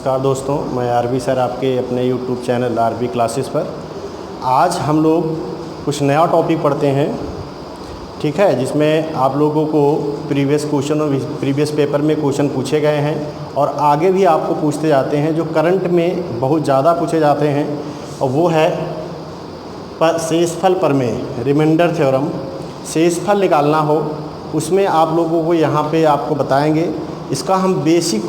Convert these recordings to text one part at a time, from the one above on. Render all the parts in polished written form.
नमस्कार दोस्तों, मैं आरबी सर आपके अपने यूट्यूब चैनल आरबी क्लासेस पर आज हम लोग कुछ नया टॉपिक पढ़ते हैं, ठीक है, जिसमें आप लोगों को प्रीवियस क्वेश्चन और प्रीवियस पेपर में क्वेश्चन पूछे गए हैं और आगे भी आपको पूछते जाते हैं, जो करंट में बहुत ज़्यादा पूछे जाते हैं, और वो है शेषफल प्रमेय, रिमाइंडर थ्योरम। शेषफल निकालना हो उसमें आप लोगों को यहाँ पे आपको बताएंगे। इसका हम बेसिक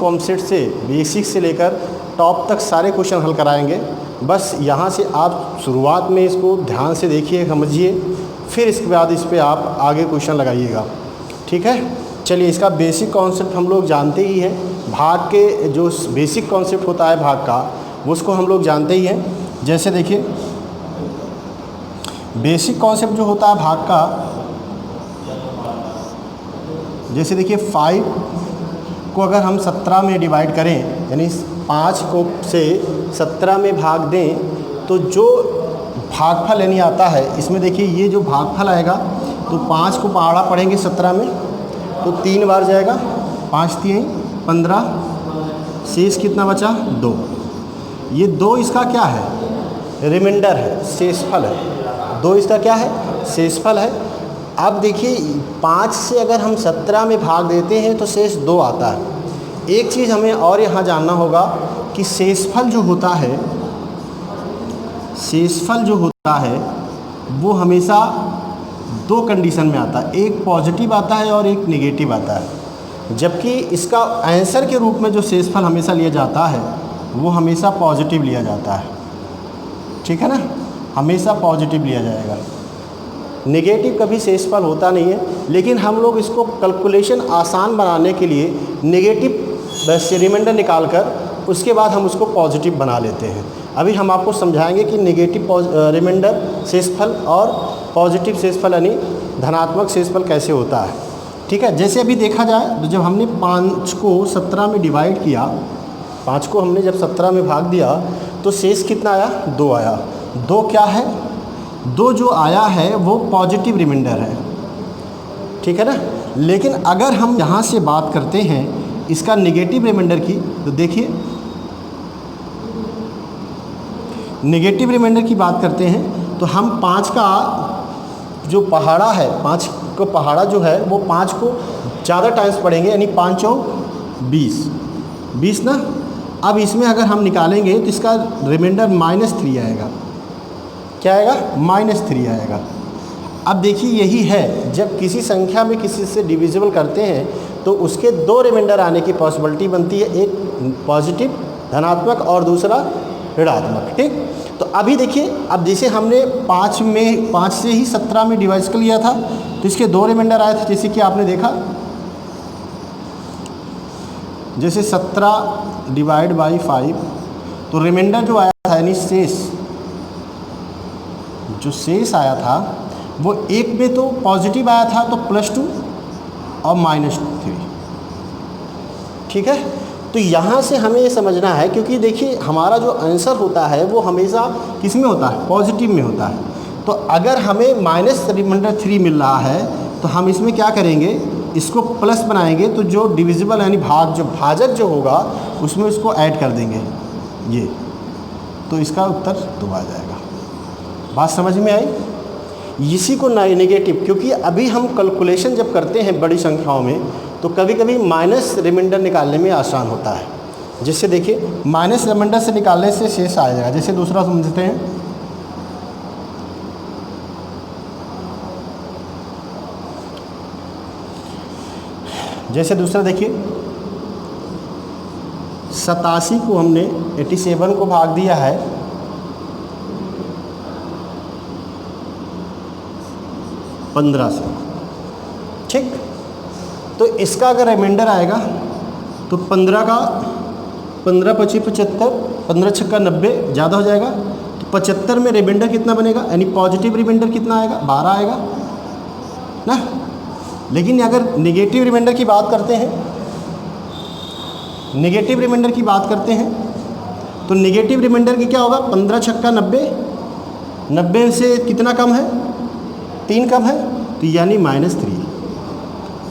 से लेकर टॉप तक सारे क्वेश्चन हल कराएंगे। बस यहाँ से आप शुरुआत में इसको ध्यान से देखिए, समझिए, फिर इसके बाद इस पर आप आगे क्वेश्चन लगाइएगा, ठीक है। चलिए, इसका बेसिक कॉन्सेप्ट हम लोग जानते ही हैं। भाग के जो बेसिक कॉन्सेप्ट होता है भाग का, उसको हम लोग जानते ही हैं। जैसे देखिए, बेसिक कॉन्सेप्ट जो होता है भाग का, जैसे देखिए 5 को अगर हम 17 में डिवाइड करें, यानी 5 को से 17 में भाग दें, तो जो भागफल यानी आता है, इसमें देखिए ये जो भागफल आएगा, तो 5 को पहाड़ा पढ़ेंगे 17 में, तो 3 बार जाएगा, 5 3 15, शेष कितना बचा 2। ये 2 इसका क्या है, रिमाइंडर है, शेषफल है। 2 इसका क्या है, शेषफल है। अब देखिए 5 से अगर हम 17 में भाग देते हैं तो शेष 2 आता है। एक चीज़ हमें और यहाँ जानना होगा कि शेषफल जो होता है वो हमेशा 2 कंडीशन में आता है, एक पॉजिटिव आता है और एक नेगेटिव आता है। जबकि इसका आंसर के रूप में जो शेषफल हमेशा लिया जाता है वो हमेशा पॉजिटिव लिया जाता है, ठीक है ना, हमेशा पॉजिटिव लिया जाएगा। नेगेटिव कभी शेषफल होता नहीं है, लेकिन हम लोग इसको कैलकुलेशन आसान बनाने के लिए नेगेटिव बस रिमाइंडर निकाल कर उसके बाद हम उसको पॉजिटिव बना लेते हैं। अभी हम आपको समझाएंगे कि नेगेटिव रिमाइंडर शेषफल और पॉजिटिव शेषफल यानी धनात्मक शेषफल कैसे होता है, ठीक है। जैसे अभी देखा जाए तो जब हमने 5 को 17 में डिवाइड किया, 5 को हमने जब 17 में भाग दिया तो शेष कितना आया, 2 आया। 2 क्या है, 2 जो आया है वो पॉजिटिव रिमाइंडर है, ठीक है ना। लेकिन अगर हम यहाँ से बात करते हैं इसका नेगेटिव रिमाइंडर की, तो देखिए नेगेटिव रिमाइंडर की बात करते हैं तो हम 5 का जो पहाड़ा है, 5 को पहाड़ा जो है वो 5 को ज़्यादा टाइम्स पढ़ेंगे, यानी 5 चौक 20 ना। अब इसमें अगर हम निकालेंगे तो इसका रिमाइंडर -3 आएगा। क्या आएगा, -3 आएगा। अब देखिए यही है, जब किसी संख्या में किसी से डिविजिबल करते हैं तो उसके 2 रिमाइंडर आने की पॉसिबिलिटी बनती है, एक पॉजिटिव धनात्मक और दूसरा ऋणात्मक, ठीक। तो अभी देखिए, अब जैसे हमने 5 से ही 17 में डिवाइड कर लिया था तो इसके 2 रिमाइंडर आए थे, जैसे कि आपने देखा, जैसे 17 डिवाइड बाई 5, तो रिमाइंडर जो आया था यानी शेष आया था वो एक में तो पॉजिटिव आया था, तो +2 और -3, ठीक है। तो यहाँ से हमें ये समझना है, क्योंकि देखिए हमारा जो आंसर होता है वो हमेशा किस में होता है, पॉजिटिव में होता है। तो अगर हमें -3 मिल रहा है तो हम इसमें क्या करेंगे, इसको प्लस बनाएंगे, तो जो डिविजिबल यानी भाजक जो होगा उसमें उसको ऐड कर देंगे, ये, तो इसका उत्तर 2 आ जाएगा। बात समझ में आई। इसी को नेगेटिव, क्योंकि अभी हम कैलकुलेशन जब करते हैं बड़ी संख्याओं में तो कभी कभी माइनस रिमाइंडर निकालने में आसान होता है। जैसे देखिए माइनस रिमाइंडर से निकालने से शेष आ जाएगा। जैसे दूसरा समझते हैं, जैसे दूसरा देखिए 87 को हमने 87 को भाग दिया है 15 से, ठीक। तो इसका अगर रिमाइंडर आएगा तो 15 का 15 25 75, 15 छक्का 90, ज़्यादा हो जाएगा, तो 75 में रिमाइंडर कितना बनेगा, यानी पॉजिटिव रिमाइंडर कितना आएगा, 12 आएगा ना। लेकिन अगर नेगेटिव रिमाइंडर की बात करते हैं, तो नेगेटिव रिमाइंडर की क्या होगा, 15 छक्का 90, 90 से कितना कम है, 3 कम है, तो यानी -3।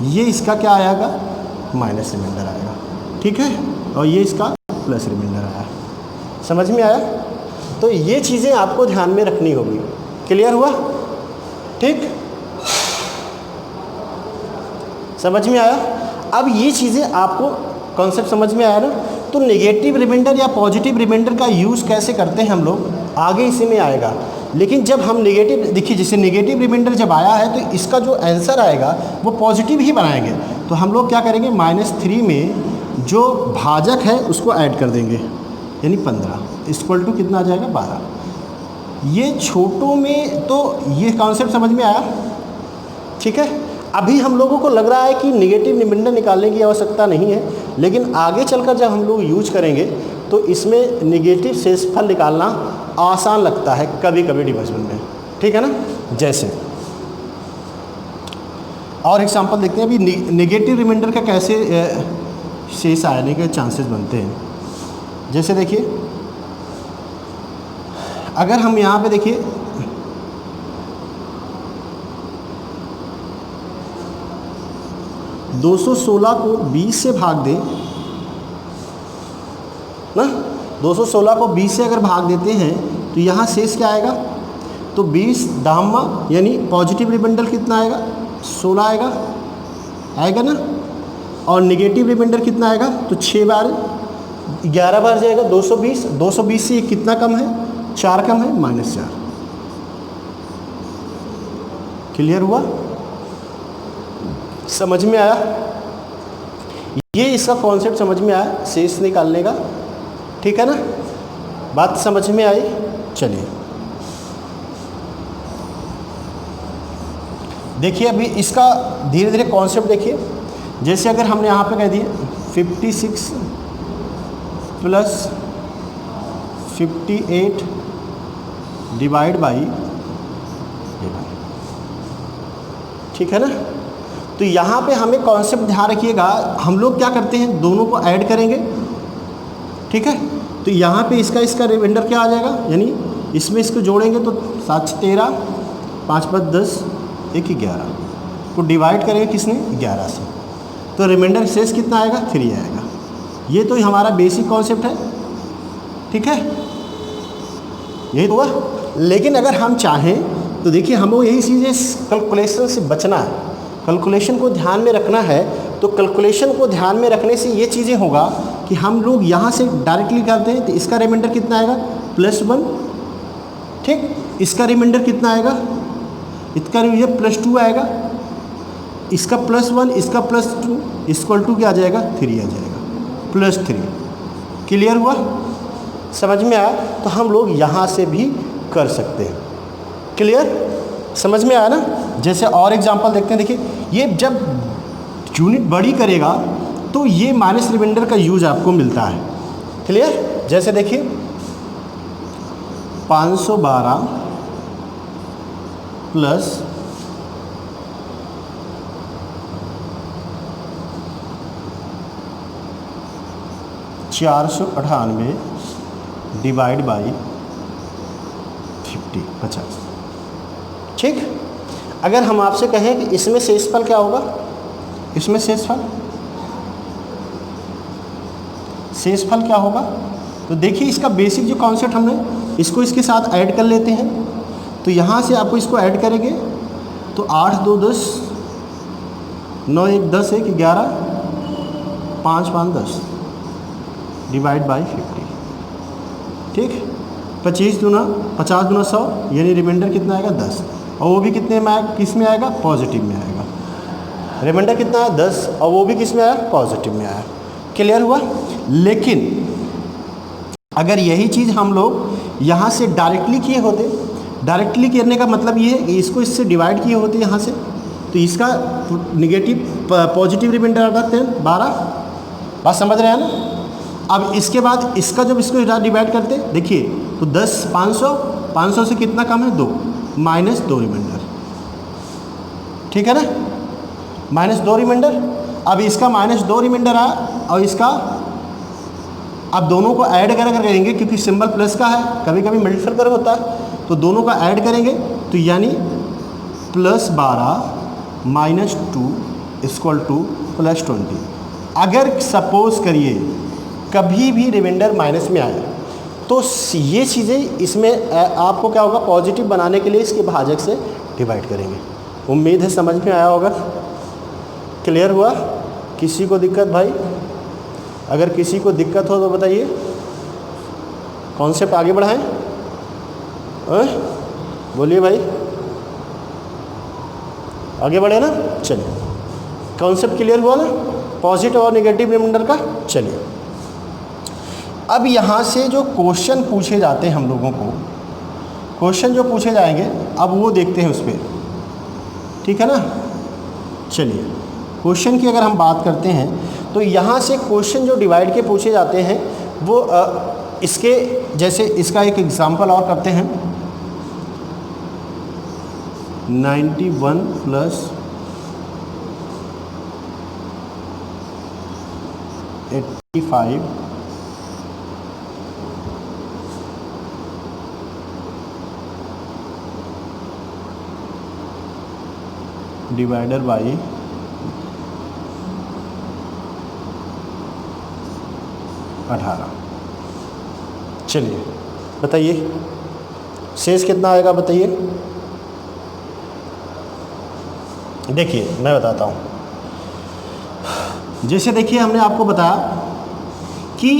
ये इसका क्या आएगा, माइनस रिमाइंडर आएगा, ठीक है। और ये इसका प्लस रिमाइंडर आया। समझ में आया? तो ये चीज़ें आपको ध्यान में रखनी होगी। क्लियर हुआ? ठीक, समझ में आया? अब ये चीज़ें आपको कॉन्सेप्ट समझ में आया ना? तो नेगेटिव रिमाइंडर या पॉजिटिव रिमाइंडर का यूज़ कैसे करते हैं हम लोग, आगे इसी में आएगा। लेकिन जब हम नेगेटिव, देखिए जैसे नेगेटिव रिमाइंडर जब आया है तो इसका जो आंसर आएगा वो पॉजिटिव ही बनाएंगे। तो हम लोग क्या करेंगे, -3 में जो भाजक है उसको ऐड कर देंगे, यानी 15 इक्वल टू कितना आ जाएगा, 12। ये छोटों में तो ये कॉन्सेप्ट समझ में आया? ठीक है। अभी हम लोगों को लग रहा है कि नेगेटिव रिमाइंडर निकालने की आवश्यकता नहीं है, लेकिन आगे चलकर जब हम लोग यूज करेंगे तो इसमें नेगेटिव शेषफल निकालना आसान लगता है कभी कभी डिविजन में। ठीक है ना? जैसे और एग्जांपल देखते हैं। अभी नेगेटिव रिमाइंडर का कैसे शेष आने के चांसेस बनते हैं। जैसे देखिए, अगर हम यहाँ पे देखिए 216 को 20 से भाग दें ना, 216 को 20 से अगर भाग देते हैं तो यहाँ शेष क्या आएगा, तो 20 दाम्मा यानी पॉजिटिव रिमाइंडर कितना आएगा, 16 आएगा ना, और नेगेटिव रिमाइंडर कितना आएगा, तो 6 बार 11 बार जाएगा 220। 220 से कितना कम है, 4 कम है, -4। क्लियर हुआ? समझ में आया? ये इसका कॉन्सेप्ट समझ में आया शेष निकालने का। ठीक है ना? बात समझ में आई? चलिए देखिए, अभी इसका धीरे धीरे कॉन्सेप्ट देखिए। जैसे अगर हमने यहाँ पे कह दिया 56 + 58 डिवाइड बाई, ठीक है ना? तो यहाँ पे हमें कॉन्सेप्ट ध्यान रखिएगा, हम लोग क्या करते हैं, दोनों को ऐड करेंगे। ठीक है? तो यहाँ पे इसका रिमाइंडर क्या आ जाएगा, यानी इसमें इसको जोड़ेंगे तो 7 13, 5 5 10, 1 11 को डिवाइड करेंगे किसने, 11 से, तो रिमाइंडर शेष कितना आएगा, 3 आएगा। ये तो हमारा बेसिक कॉन्सेप्ट है। ठीक है, यही हुआ। लेकिन अगर हम चाहें तो देखिए, हम लोग यही चीज़ें कैलकुलेशन से बचना है, कैलकुलेशन को ध्यान में रखना है। तो कैलकुलेशन को ध्यान में रखने से ये चीज़ें होगा कि हम लोग यहाँ से डायरेक्टली करते हैं तो इसका रिमाइंडर कितना आएगा, +1। ठीक, इसका रिमाइंडर कितना आएगा, इसका ये +2 आएगा, इसका +1, इसका +2 इक्वल टू क्या आ जाएगा, 3 आ जाएगा, +3। क्लियर हुआ? समझ में आया? तो हम लोग यहाँ से भी कर सकते हैं। क्लियर? समझ में आया ना? जैसे और एग्जांपल देखते हैं। देखिए, ये जब यूनिट बड़ी करेगा तो ये माइनस रिमाइंडर का यूज आपको मिलता है। क्लियर? जैसे देखिए 512 प्लस 498 डिवाइड बाई 50। ठीक, अगर हम आपसे कहें कि इसमें शेषफल क्या होगा, इसमें शेषफल क्या होगा, तो देखिए इसका बेसिक जो कॉन्सेप्ट हमने इसको इसके साथ ऐड कर लेते हैं। तो यहाँ से आपको इसको ऐड करेंगे तो 8 2 10, 9 1 10, 1 11, 5 5 10 डिवाइड बाई 50। ठीक, 50 दूना 100, यानी रिमाइंडर कितना आएगा, 10। और वो भी कितने में आएगा, किस में आएगा, पॉजिटिव में आएगा। रिमाइंडर कितना है, 10, और वो भी किस में आया, पॉजिटिव में आया। क्लियर हुआ? लेकिन अगर यही चीज़ हम लोग यहाँ से डायरेक्टली किए होते, डायरेक्टली करने का मतलब ये है कि इसको इससे डिवाइड किए होते यहाँ से, तो इसका नेगेटिव पॉजिटिव रिमाइंडर आ जाते हैं 12। बात समझ रहे हैं ना? अब इसके बाद इसका जब इसको डिवाइड करते देखिए तो 10 500 से कितना कम है, 2, -2 रिमाइंडर। ठीक है ना, -2 रिमाइंडर। अब इसका -2 रिमाइंडर आया और इसका अब दोनों को ऐड कर करेंगे, क्योंकि सिंबल प्लस का है, कभी कभी मल्टीपल कर होता है, तो दोनों का ऐड करेंगे तो यानी +12 -2 इक्वल टू +20। अगर सपोज करिए कभी भी रिमाइंडर माइनस में आए तो ये चीज़ें इसमें आपको क्या होगा, पॉजिटिव बनाने के लिए इसके भाजक से डिवाइड करेंगे। उम्मीद है समझ में आया होगा, क्लियर हुआ? किसी को दिक्कत भाई? अगर किसी को दिक्कत हो तो बताइए, कॉन्सेप्ट आगे बढ़ाएं। बोलिए भाई, आगे बढ़े ना? चलिए, कॉन्सेप्ट क्लियर हुआ ना, पॉजिटिव और नेगेटिव रिमाइंडर का। चलिए, अब यहाँ से जो क्वेश्चन पूछे जाते हैं हम लोगों को, क्वेश्चन जो पूछे जाएंगे अब वो देखते हैं उस पर, ठीक है ना? चलिए, क्वेश्चन की अगर हम बात करते हैं तो यहाँ से क्वेश्चन जो डिवाइड के पूछे जाते हैं वो इसके जैसे, इसका एक एग्जांपल और करते हैं। 91 प्लस 85 डिवाइडर बाई 18। चलिए बताइए शेष कितना आएगा, बताइए। देखिए मैं बताता हूँ, जैसे देखिए हमने आपको बताया कि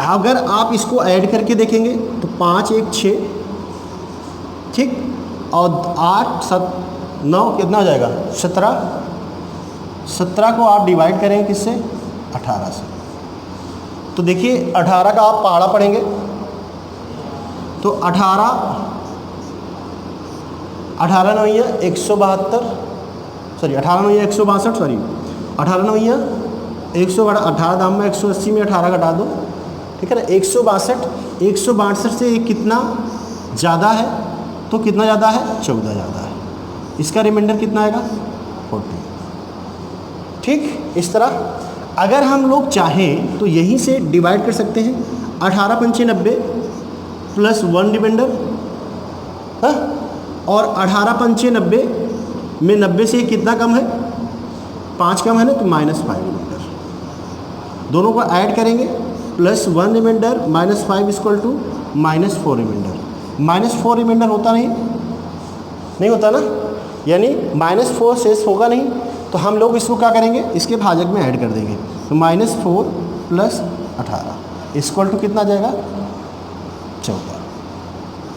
अगर आप इसको ऐड करके देखेंगे तो 5 1 6, ठीक, और 8 7 9 कितना हो जाएगा, 17। 17 को आप डिवाइड करेंगे किससे, 18 से। तो देखिए 18 का आप पहाड़ा पढ़ेंगे तो 18 9 172, सॉरी 18 9 162, सॉरी 18 9 162, 18 दाम में 180 में 18 घटा दो, ठीक है ना। 162 से कितना ज़्यादा है, तो कितना ज़्यादा है, 14 ज़्यादा है। इसका रिमाइंडर कितना आएगा, 40, ठीक। इस तरह अगर हम लोग चाहें तो यहीं से डिवाइड कर सकते हैं। 18 पंचे 90 प्लस 1 रिमाइंडर, हाँ, और 18 पंचे 90 में 90 से कितना कम है, 5 कम है ना, तो -5 रिमाइंडर। दोनों को ऐड करेंगे, plus 1 reminder -5 equal to -4 reminder. -4 reminder होता नहीं होता ना, यानी -4 शेष होगा नहीं, तो हम लोग इसको क्या करेंगे, इसके भाजक में ऐड कर देंगे। तो -4 प्लस 18 इक्वल टू कितना जाएगा, 14।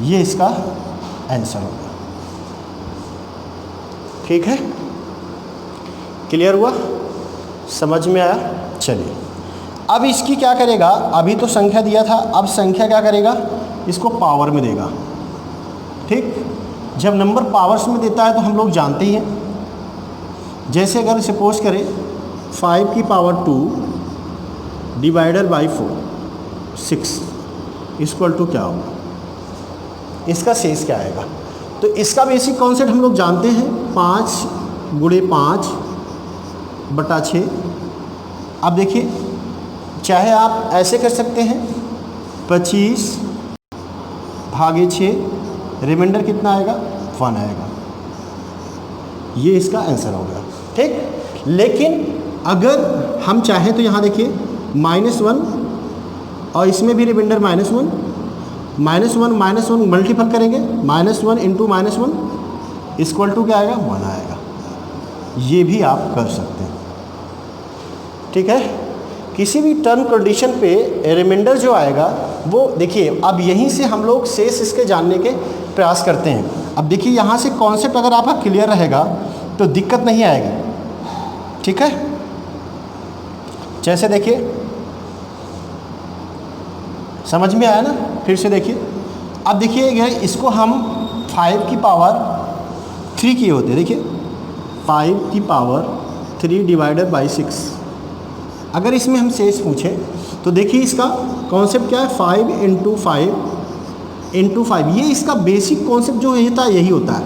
ये इसका आंसर होगा, ठीक है। क्लियर हुआ, समझ में आया? चलिए, अब इसकी क्या करेगा, अभी तो संख्या दिया था, अब संख्या क्या करेगा, इसको पावर में देगा, ठीक। जब नंबर पावर्स में देता है तो हम लोग जानते ही हैं, जैसे अगर सपोज करें 5 की power 2 divider by 4 6 equal to क्या होगा, इसका शेष क्या आएगा। तो इसका बेसिक कॉन्सेप्ट हम लोग जानते हैं, 5 गुणे 5 बटा 6। अब देखिए, चाहे आप ऐसे कर सकते हैं, 25 भागे 6, रिमाइंडर कितना आएगा, 1 आएगा। ये इसका आंसर होगा, ठीक। लेकिन अगर हम चाहें तो यहाँ देखिए -1 और इसमें भी रिमाइंडर -1 मल्टीपल करेंगे, -1 इंटू -1 इक्वल टू क्या आएगा, 1 आएगा। ये भी आप कर सकते हैं, ठीक है। किसी भी टर्म कंडीशन पे रिमाइंडर जो आएगा वो देखिए, अब यहीं से हम लोग शेष इसके जानने के प्रयास करते हैं। अब देखिए यहाँ से कॉन्सेप्ट अगर आपका क्लियर रहेगा तो दिक्कत नहीं आएगी, ठीक है। जैसे देखिए, समझ में आया ना, फिर से देखिए। अब देखिए इसको हम 5 की पावर 3 किए होते, देखिए 5 की पावर 3 डिवाइडेड बाई 6। अगर इसमें हम शेष पूछे तो देखिए इसका कॉन्सेप्ट क्या है, 5 इंटू 5 ये इसका बेसिक कॉन्सेप्ट जो होता है यही होता है।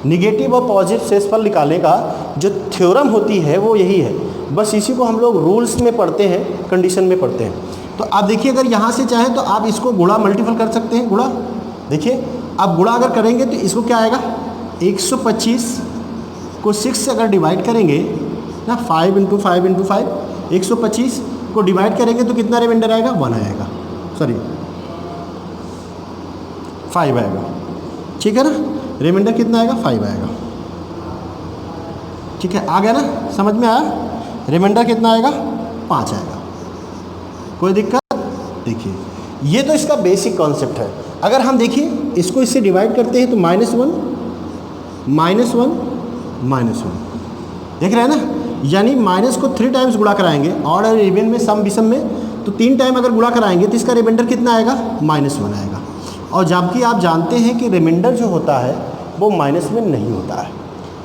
निगेटिव और पॉजिटिव शेषफल निकालने का जो थ्योरम होती है वो यही है, बस इसी को हम लोग रूल्स में पढ़ते हैं, कंडीशन में पढ़ते हैं। तो आप देखिए, अगर यहाँ से चाहें तो आप इसको गुणा मल्टीपल कर सकते हैं, गुणा। देखिए आप गुणा अगर करेंगे तो इसको क्या आएगा, 125 को 6 से अगर डिवाइड करेंगे ना, 5 इंटू 5 125, को डिवाइड करेंगे तो कितना रिमाइंडर आएगा, 1 आएगा, सॉरी 5 आएगा, ठीक है ना। रिमाइंडर कितना आएगा, 5 आएगा, ठीक है, आ गया ना, समझ में आया। रिमाइंडर कितना आएगा, 5 आएगा, कोई दिक्कत। देखिए ये तो इसका बेसिक कॉन्सेप्ट है। अगर हम देखिए इसको इससे डिवाइड करते हैं तो -1 -1 -1 देख रहे हैं ना, यानी माइनस को 3 टाइम्स गुणा कराएंगे ऑड और इवन में, सम विषम में, तो 3 टाइम अगर गुणा कराएंगे तो इसका रिमाइंडर कितना आएगा, -1 आएगा। और जबकि आप जानते हैं कि रिमाइंडर जो होता है वो माइनस में नहीं होता है,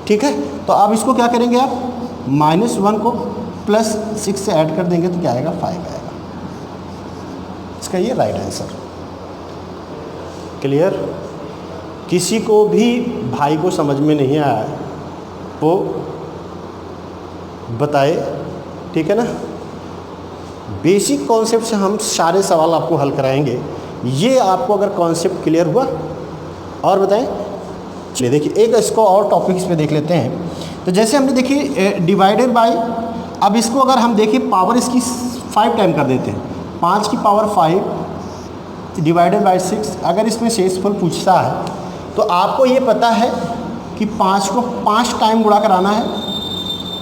ठीक है। तो अब इसको क्या करेंगे आप, -1 को +6 से ऐड कर देंगे तो क्या आएगा, 5 आएगा। इसका ये राइट आंसर। क्लियर। किसी को भी भाई को समझ में नहीं आया वो बताए, ठीक है ना। बेसिक कॉन्सेप्ट से हम सारे सवाल आपको हल कराएंगे। ये आपको अगर कॉन्सेप्ट क्लियर हुआ, और बताएं। चलिए देखिए एक इसको और टॉपिक्स पे देख लेते हैं। तो जैसे हमने देखिए डिवाइडेड बाय, अब इसको अगर हम देखें पावर इसकी 5 टाइम कर देते हैं, 5 की पावर 5 डिवाइडेड बाय 6। अगर इसमें शेषफल पूछता है तो आपको ये पता है कि 5 को 5 टाइम गुणा कराना है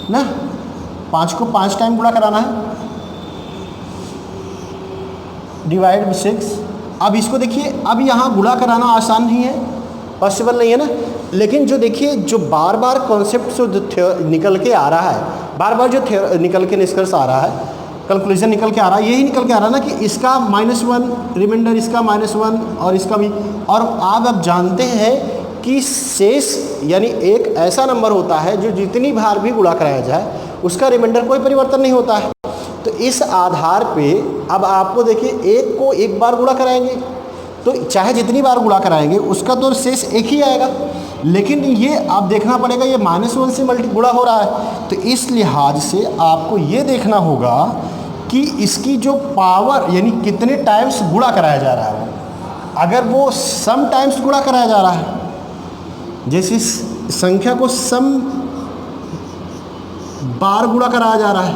ना, 5 को 5 टाइम गुणा कराना है, डिवाइड बाय 6। अब इसको देखिए, अब यहाँ गुणा कराना आसान नहीं है, पॉसिबल नहीं है ना। लेकिन जो देखिए जो बार बार कॉन्सेप्ट से जो निकल के आ रहा है, बार बार जो निकल के निष्कर्ष आ रहा है, कंक्लूजन निकल के आ रहा है, यही निकल के आ रहा है ना कि इसका -1 रिमाइंडर, इसका -1 और इसका भी। और आप जानते हैं कि शेष यानी एक ऐसा नंबर होता है जो जितनी बार भी गुणा कराया जाए उसका रिमाइंडर कोई परिवर्तन नहीं होता है। तो इस आधार पे अब आपको देखिए एक को एक बार गुणा कराएंगे तो चाहे जितनी बार गुणा कराएंगे उसका तो शेष एक ही आएगा, लेकिन ये आप देखना पड़ेगा ये -1 से गुणा हो रहा है। तो इस लिहाज से आपको ये देखना होगा कि इसकी जो पावर यानी कितने टाइम्स गुणा कराया जा रहा है। अगर वो सम टाइम्स गुणा कराया जा रहा है, जैसे संख्या को सम बार गुणा कराया जा रहा है,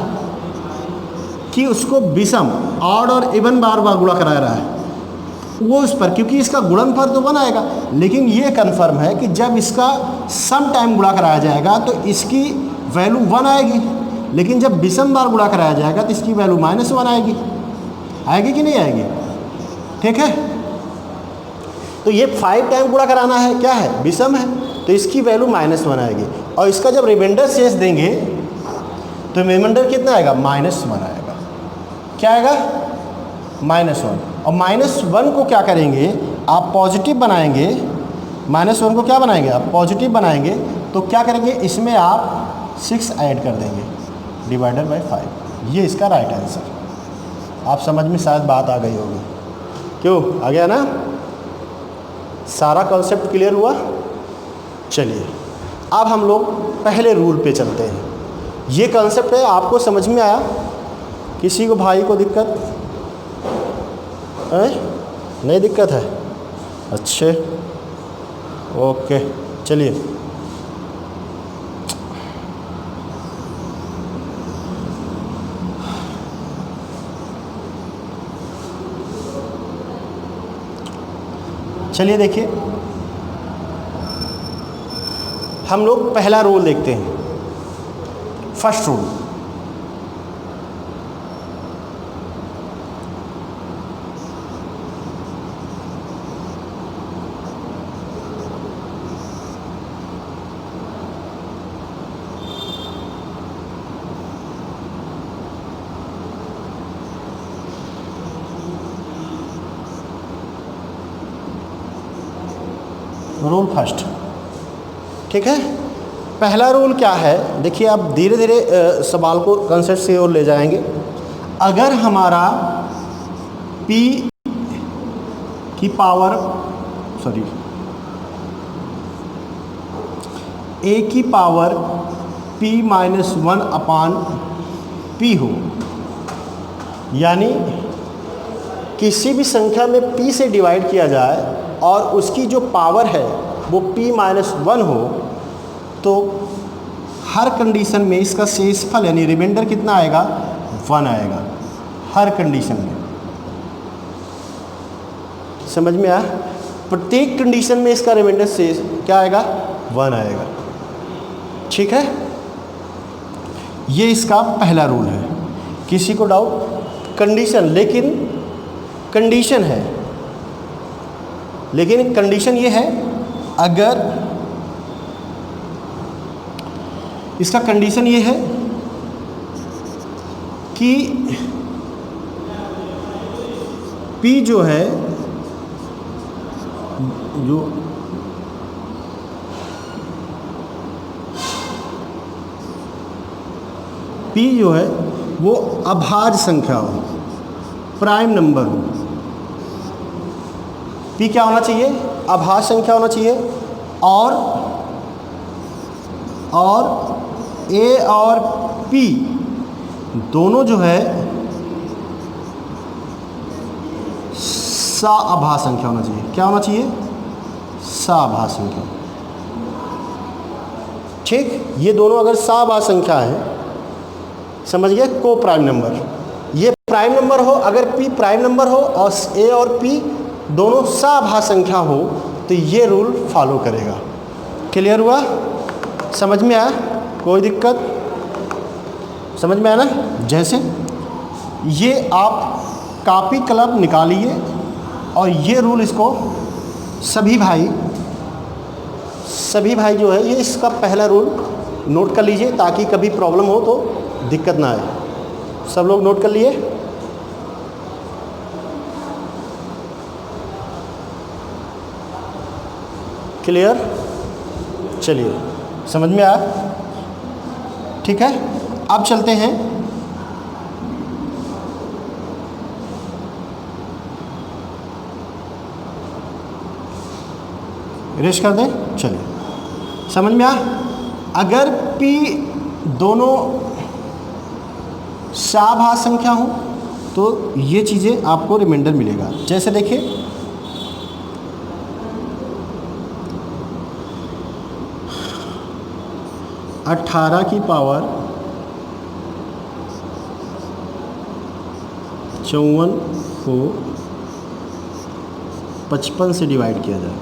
कि उसको विषम ऑड और इवन बार गुणा कराया रहा है, वो उस पर, क्योंकि इसका गुणनफल तो 1 आएगा। लेकिन ये कन्फर्म है कि जब इसका सम टाइम गुणा कराया जाएगा तो इसकी वैल्यू 1 आएगी, लेकिन जब विषम बार गुणा कराया जाएगा तो इसकी वैल्यू -1 आएगी। आएगी कि नहीं आएगी, ठीक है। तो ये 5 टाइम गुणा कराना है, क्या है, विषम है, तो इसकी वैल्यू -1 आएगी। और इसका जब रिमाइंडर शेष देंगे तो रिमाइंडर कितना आएगा, -1 आएगा। क्या आएगा, -1। और -1 को क्या करेंगे आप, पॉजिटिव बनाएंगे। -1 को क्या बनाएंगे आप, पॉजिटिव बनाएंगे। तो क्या करेंगे, इसमें आप 6 ऐड कर देंगे डिवाइडेड बाय 5। ये इसका राइट आंसर। आप समझ में शायद बात आ गई होगी, क्यों आ गया ना, सारा कॉन्सेप्ट क्लियर हुआ। चलिए अब हम लोग पहले रूल पे चलते हैं। ये कॉन्सेप्ट है, आपको समझ में आया, किसी को भाई को दिक्कत है, नहीं दिक्कत है, अच्छे, ओके। चलिए चलिए देखिए हम लोग पहला रूल देखते हैं, फर्स्ट रूल। रूल फर्स्ट, ठीक है। पहला रूल क्या है, देखिए आप धीरे धीरे सवाल को कंसेप्ट से ओर ले जाएंगे। अगर हमारा p की पावर a की पावर p-1/p हो, यानी किसी भी संख्या में p से डिवाइड किया जाए और उसकी जो पावर है वो p-1 हो, तो हर कंडीशन में इसका शेषफल यानी रिमाइंडर कितना आएगा, 1 आएगा। हर कंडीशन में। समझ में आया? प्रत्येक कंडीशन में इसका रिमाइंडर से क्या आएगा? 1 आएगा। ठीक है, ये इसका पहला रूल है। किसी को डाउट? कंडीशन, लेकिन कंडीशन है, लेकिन कंडीशन ये है, अगर इसका कंडीशन ये है कि P जो है, जो P जो है वो अभाज्य संख्या हो, प्राइम नंबर हो। P क्या होना चाहिए? अभाज्य संख्या होना चाहिए। और A और P दोनों जो है सअभाज्य संख्या होना चाहिए। क्या होना चाहिए? सअभाज्य संख्या। ठीक, ये दोनों अगर सअभाज्य संख्या है, समझ गए, को प्राइम नंबर। ये प्राइम नंबर हो, अगर P प्राइम नंबर हो और A और P दोनों सअभाज्य संख्या हो, तो ये रूल फॉलो करेगा। क्लियर हुआ? समझ में आया? कोई दिक्कत? समझ में आया ना? जैसे ये आप कॉपी कलम निकालिए और ये रूल इसको सभी भाई जो है, ये इसका पहला रूल नोट कर लीजिए, ताकि कभी प्रॉब्लम हो तो दिक्कत ना आए। सब लोग नोट कर लिए? क्लियर? चलिए, समझ में आया? ठीक है, अब चलते हैं रेश कर दें। चलिए, समझ में आया? अगर P दोनों सअभाज्य संख्या हो तो ये चीज़ें आपको रिमाइंडर मिलेगा। जैसे देखिए, अट्ठारह की पावर 54 को 55 से डिवाइड किया जाए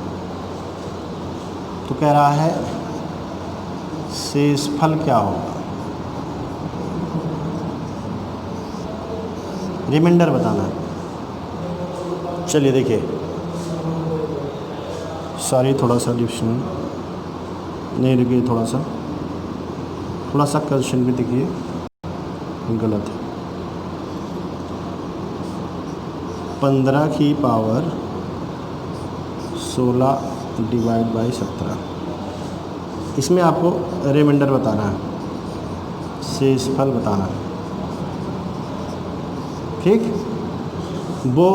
तो कह रहा है शेषफल क्या होगा? रिमाइंडर बताना है। चलिए देखिए, सॉरी, थोड़ा सा डिविजन नहीं, रुकिए, थोड़ा सा क्वेश्चन भी देखिए, गलत है। 15 की पावर 16 डिवाइड बाई 17, इसमें आपको रिमाइंडर बताना है, शेषफल बताना है। ठीक, वो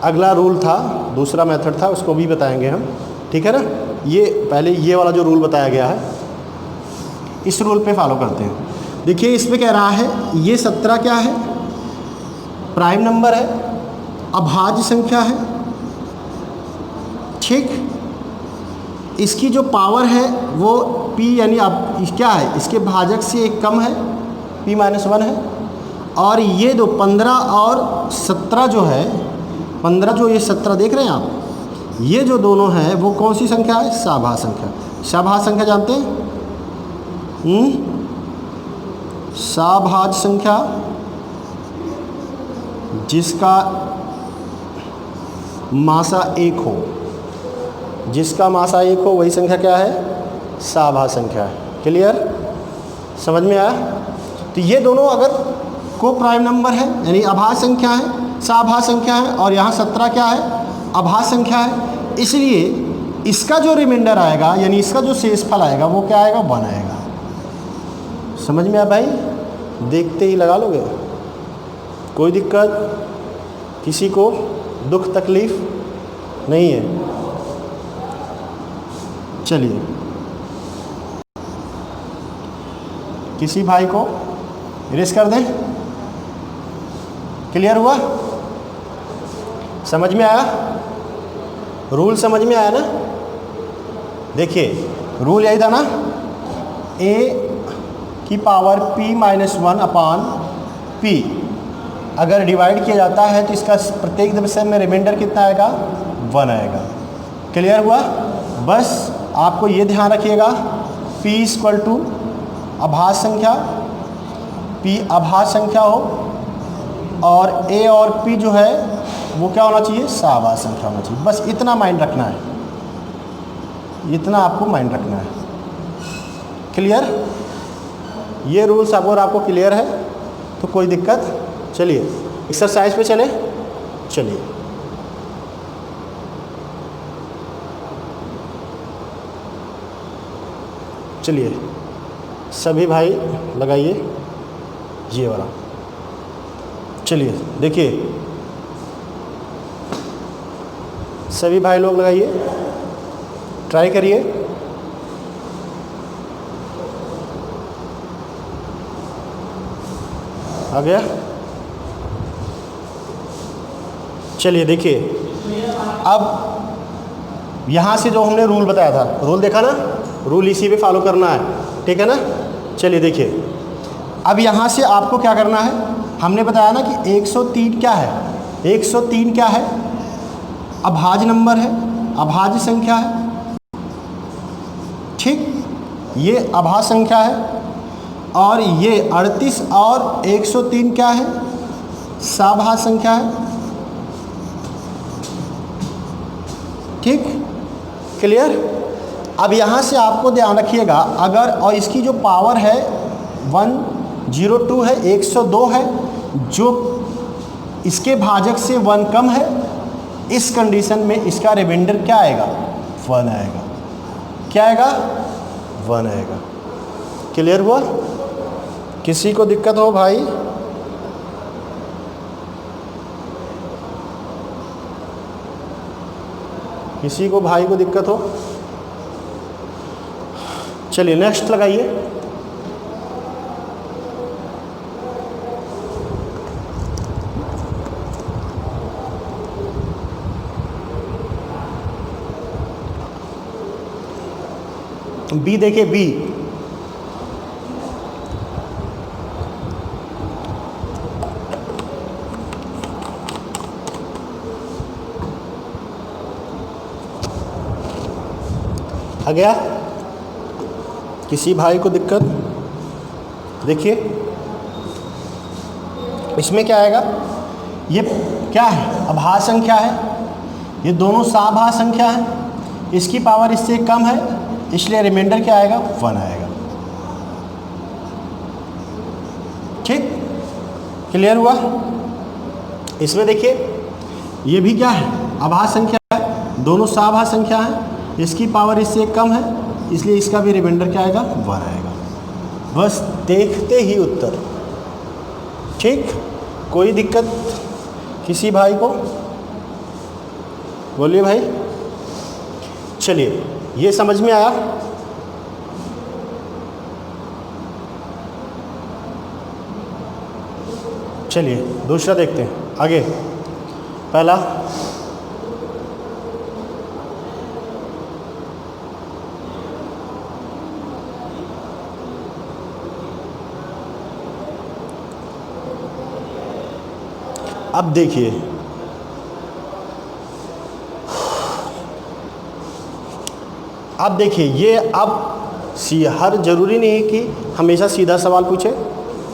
अगला रूल था, दूसरा मेथड था, उसको भी बताएंगे हम। ठीक है ना? ये पहले ये वाला जो रूल बताया गया है, इस रूल पे फॉलो करते हैं। देखिए, इसमें कह रहा है ये 17 क्या है? प्राइम नंबर है, अभाज्य संख्या है। ठीक, इसकी जो पावर है वो P यानी अब क्या है? इसके भाजक से एक कम है, P-1 है। और ये दो 15 और 17 जो है, 15 जो ये 17 देख रहे हैं आप, ये जो दोनों हैं वो कौन सी संख्या है? सअभाज्य संख्या। सअभाज्य संख्या जानते हैं? सअभाज्य संख्या जिसका मासा 1 हो, जिसका मासा 1 हो वही संख्या क्या है? सअभाज्य संख्या है। क्लियर? समझ में आया? तो ये दोनों अगर को प्राइम नंबर है यानी अभाज्य संख्या है, सअभाज्य संख्या है, और यहाँ 17 क्या है? अभाज्य संख्या है। इसलिए इसका जो रिमाइंडर आएगा यानी इसका जो शेषफल आएगा वो क्या आएगा? 1 आएगा। समझ में आया भाई? देखते ही लगा लोगे? कोई दिक्कत? किसी को दुख तकलीफ नहीं है? चलिए, किसी भाई को इरेज कर दें। क्लियर हुआ? समझ में आया? रूल समझ में आया ना? देखिए, रूल यही था ना, A की पावर P-1 अपान P अगर डिवाइड किया जाता है तो इसका प्रत्येक दशक में रिमाइंडर कितना आएगा, 1 आएगा। क्लियर हुआ? बस आपको ये ध्यान रखिएगा, P इक्वल टू अभाज्य संख्या, P अभाज्य संख्या हो और A और P जो है वो क्या होना चाहिए, सहभाज्य संख्या होना चाहिए। बस इतना माइंड रखना है, इतना आपको माइंड रखना है। क्लियर? ये रूल्स अगर आपको क्लियर है तो कोई दिक्कत। चलिए एक्सरसाइज पे चले। चलिए चलिए सभी भाई लगाइए ये वाला। चलिए देखिए सभी भाई लोग लगाइए, ट्राई करिए। आ गया? चलिए देखिए, अब यहाँ से जो हमने रूल बताया था, रूल देखा ना, रूल इसी पे फॉलो करना है, ठीक है ना। चलिए देखिए, अब यहाँ से आपको क्या करना है, हमने बताया ना कि 103 क्या है, 103 क्या है, अभाज्य नंबर है, अभाज्य संख्या है, ठीक। ये अभाज्य संख्या है और ये 38 और 103 क्या है, सहभाज्य संख्या है, ठीक। क्लियर? अब यहाँ से आपको ध्यान रखिएगा, अगर और इसकी जो पावर है 102 है, 102 है, जो इसके भाजक से 1 कम है, इस कंडीशन में इसका रिमाइंडर क्या आएगा, 1 आएगा। क्या आएगा? 1 आएगा। क्लियर हुआ? किसी को दिक्कत हो भाई? किसी को भाई को दिक्कत हो? चलिए नेक्स्ट लगाइए। बी देखिए, बी आ गया? किसी भाई को दिक्कत? देखिए इसमें क्या आएगा, ये क्या है, अभाज्य संख्या है, ये दोनों सहभाज्य संख्या है, इसकी पावर इससे कम है, इसलिए रिमाइंडर क्या आएगा, 1 आएगा। ठीक, क्लियर हुआ? इसमें देखिए ये भी क्या है, अभाज्य संख्या है, दोनों सहभाज्य संख्या है, इसकी पावर इससे कम है, इसलिए इसका भी रिमाइंडर क्या आएगा, 1 आएगा। बस देखते ही उत्तर। ठीक, कोई दिक्कत किसी भाई को? बोलिए भाई। चलिए ये समझ में आया? चलिए दूसरा देखते हैं आगे। पहला अब देखिए, अब देखिए ये अब हर जरूरी नहीं है कि हमेशा सीधा सवाल पूछे,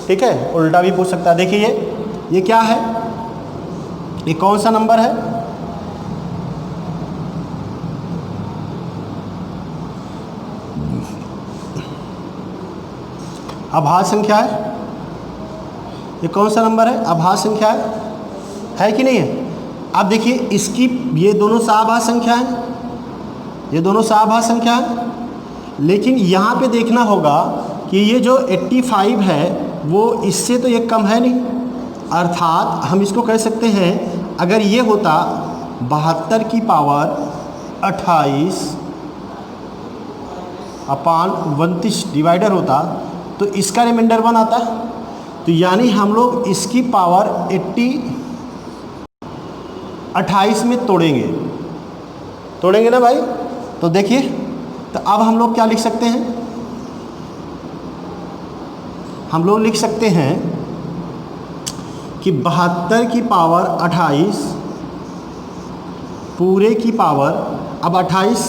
ठीक है, उल्टा भी पूछ सकता है। देखिए ये क्या है, ये कौन सा नंबर है, अभाज्य संख्या है, ये कौन सा नंबर है, अभाज्य संख्या है कि नहीं है? अब देखिए इसकी, ये दोनों सहभाज्य संख्या है, ये दोनों सहभाज्य संख्या है, लेकिन यहाँ पे देखना होगा कि ये जो 85 है वो इससे तो ये कम है नहीं, अर्थात हम इसको कह सकते हैं, अगर ये होता 72 की पावर 28 अपान 29 डिवाइडर होता तो इसका रिमाइंडर 1 आता। तो यानी हम लोग इसकी पावर 28 में तोड़ेंगे ना भाई। तो देखिए, तो अब हम लोग क्या लिख सकते हैं, हम लोग लिख सकते हैं कि 72 की पावर 28 पूरे की पावर, अब 28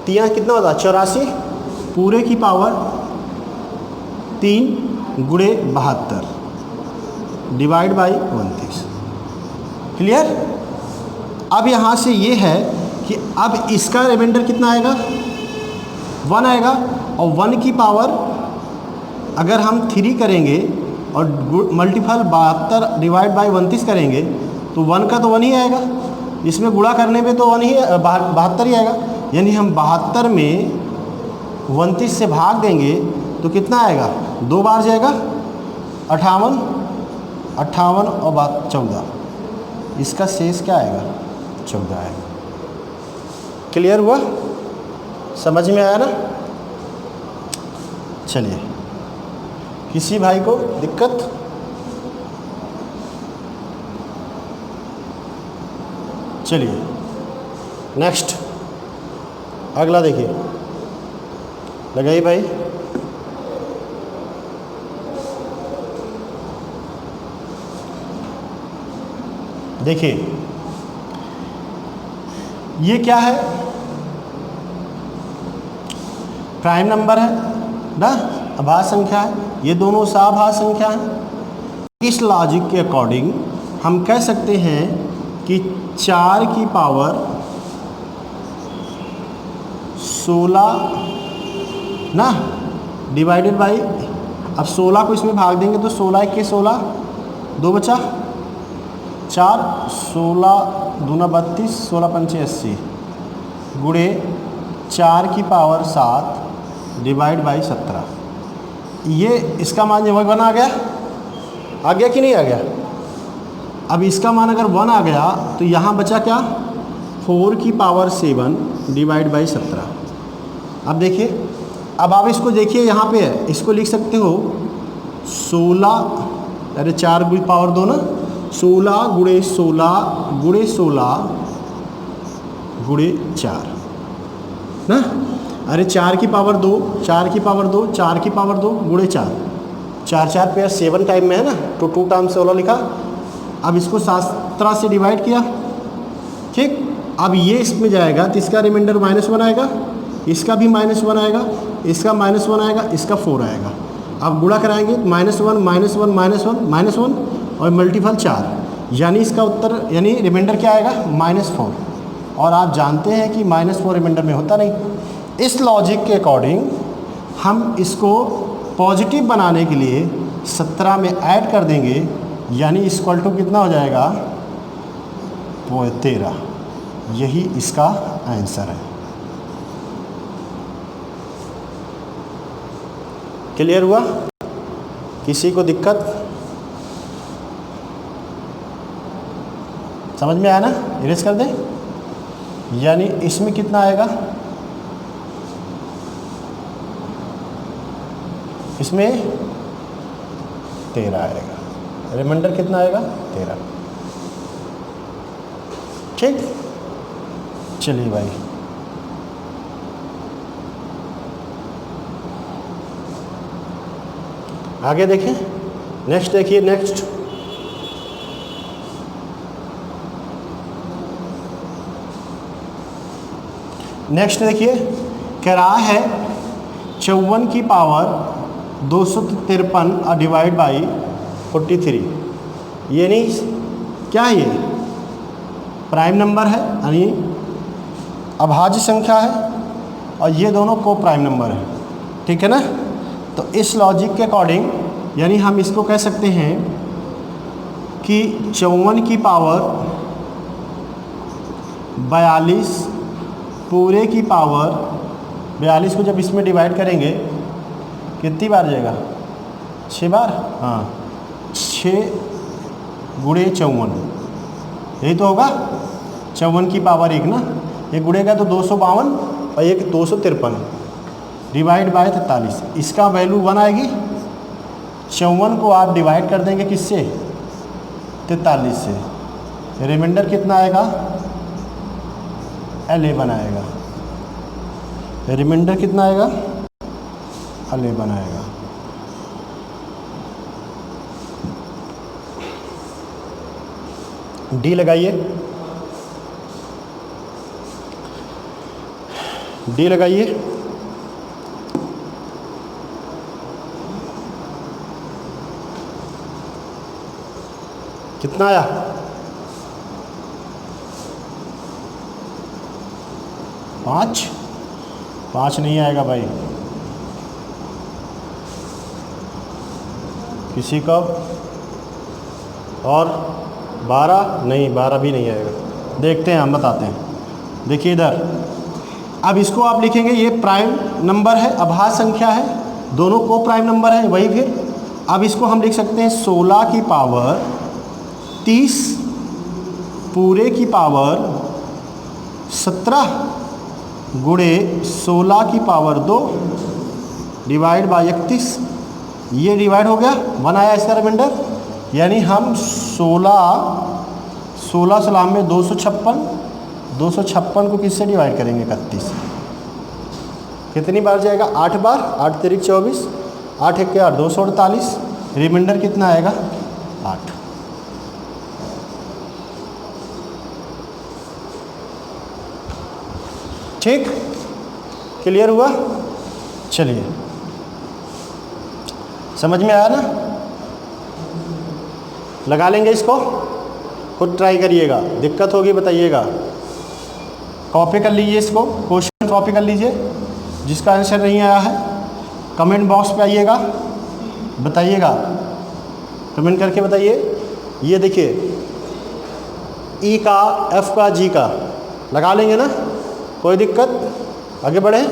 तिया कितना होता है 84 पूरे की पावर 3 गुणे 72 डिवाइड बाई 29। क्लियर। अब यहाँ से ये है कि अब इसका रिमाइंडर कितना आएगा 1 आएगा, और 1 की पावर अगर हम 3 करेंगे और मल्टीपल 72 डिवाइड बाई 29 करेंगे तो 1 का तो 1 ही आएगा, इसमें गुणा करने पे तो 1 ही 72 ही आएगा। यानी हम 72 में 29 से भाग देंगे तो कितना आएगा 2 बार जाएगा 58 और 14, इसका शेष क्या आएगा 14 आएगा। क्लियर हुआ, समझ में आया ना। चलिए, किसी भाई को दिक्कत? चलिए नेक्स्ट, अगला देखिए, लगाइए भाई। देखिए ये क्या है, प्राइम नंबर है ना, अभाज्य संख्या है, ये दोनों सभाज्य संख्या है। इस लॉजिक के अकॉर्डिंग हम कह सकते हैं कि 4 की पावर 16 ना डिवाइडेड बाई, अब 16 को इसमें भाग देंगे तो 16 के 16 2 बचा 4, 16 दूना 32, 16 पंचे 80 गुणे 4 की पावर 7 डिवाइड बाई 17। ये इसका मान जब 1 आ गया कि नहीं आ गया। अब इसका मान अगर 1 आ गया तो यहाँ बचा क्या 4 की पावर 7 डिवाइड बाई 17। अब देखिए, अब आप इसको देखिए यहाँ पे है, इसको लिख सकते हो 16, अरे 4 की पावर 2 ना, 16 गुणे 16 गुणे 16 गुणे 4 ना, अरे 4 की पावर 2 4 की पावर 2 4 की पावर 2 गुणे 4, 4 4 पेयर 7 टाइम में है ना, तो 2 टाइम्स 16 लिखा। अब इसको 17 से डिवाइड किया, ठीक। अब ये इसमें जाएगा तो इसका रिमाइंडर -1 आएगा, इसका भी -1 आएगा, इसका -1 आएगा, इसका 4 आएगा। अब गुणा कराएंगे -1 और मल्टीपल 4, यानी इसका उत्तर यानी रिमाइंडर क्या आएगा -4। और आप जानते हैं कि -4 रिमाइंडर में होता नहीं। इस लॉजिक के अकॉर्डिंग हम इसको पॉजिटिव बनाने के लिए 17 में ऐड कर देंगे, यानी इक्वल टू कितना हो जाएगा 13। यही इसका आंसर है। क्लियर हुआ, किसी को दिक्कत? समझ में आया ना, इरेज कर दें। यानी इसमें कितना आएगा, इसमें 13 आएगा, रिमाइंडर कितना आएगा 13। ठीक, चलिए भाई आगे देखें। नेक्स्ट देखिए, नेक्स्ट देखिए, कह रहा है 54 की पावर 253 डिवाइड बाई 43। ये नहीं क्या है, ये प्राइम नंबर है यानी अभाज्य संख्या है, और ये दोनों को प्राइम नंबर है, ठीक है ना। तो इस लॉजिक के अकॉर्डिंग यानी हम इसको कह सकते हैं कि 54 की पावर 42 पूरे की पावर 42 को जब इसमें डिवाइड करेंगे कितनी बार जाएगा 6 बार, हाँ 6 गुणे 54, यही तो होगा 54 की पावर 1 ना, ये गुणेगा तो 252 और एक 253 डिवाइड बाय 43, इसका वैल्यू 1 आएगी। 54 को आप डिवाइड कर देंगे किससे 43 से, रिमाइंडर कितना आएगा 11 आएगा, रिमाइंडर कितना आएगा 11 आएगा। डी लगाइए, डी लगाइए। कितना आया? 5? 5 नहीं आएगा भाई। किसी का और 12? नहीं, 12 भी नहीं आएगा। देखते हैं, हम बताते हैं। देखिए इधर, अब इसको आप लिखेंगे, ये प्राइम नंबर है, अभाज्य संख्या है, दोनों को प्राइम नंबर है वही। फिर अब इसको हम लिख सकते हैं 16 की पावर 30 पूरे की पावर 17 गुणे 16 की पावर 2 डिवाइड बाई 31। ये डिवाइड हो गया, 1 आया इसका रिमाइंडर। यानी हम 16 सलाम में 256 को किससे डिवाइड करेंगे? 31। कितनी बार जाएगा? 8 बार। 8 तिरिक 24, 8 एक 8, 248। रिमाइंडर कितना आएगा? 8। ठीक, क्लियर हुआ? चलिए, समझ में आया ना? लगा लेंगे इसको, खुद ट्राई करिएगा, दिक्कत होगी बताइएगा। कॉपी कर लीजिए इसको, क्वेश्चन कॉपी कर लीजिए। जिसका आंसर नहीं आया है कमेंट बॉक्स पे आइएगा, बताइएगा, कमेंट करके बताइए। ये देखिए, ई का, एफ का, जी का लगा लेंगे ना, कोई दिक्कत? आगे बढ़े।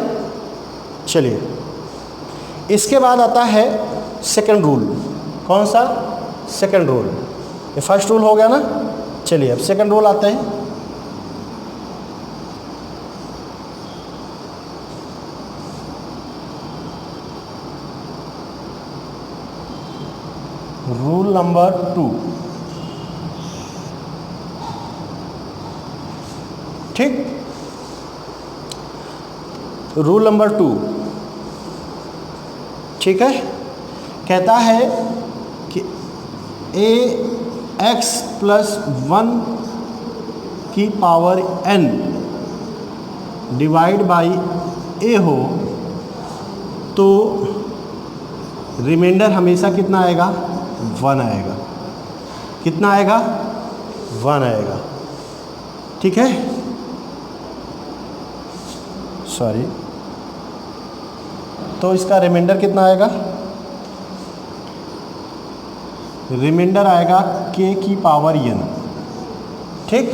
चलिए, इसके बाद आता है सेकंड रूल। कौन सा? Second rule. ये फर्स्ट रूल हो गया ना। चलिए अब सेकंड रूल आते हैं। Rule number 2। ठीक, रूल नंबर 2 ठीक है, कहता है कि ax प्लस 1 की power n divide by a हो तो रिमाइंडर हमेशा कितना आएगा? 1 आएगा। कितना आएगा? 1 आएगा। ठीक है, सॉरी, तो इसका रिमाइंडर कितना आएगा? रिमाइंडर आएगा k की पावर n। ठीक,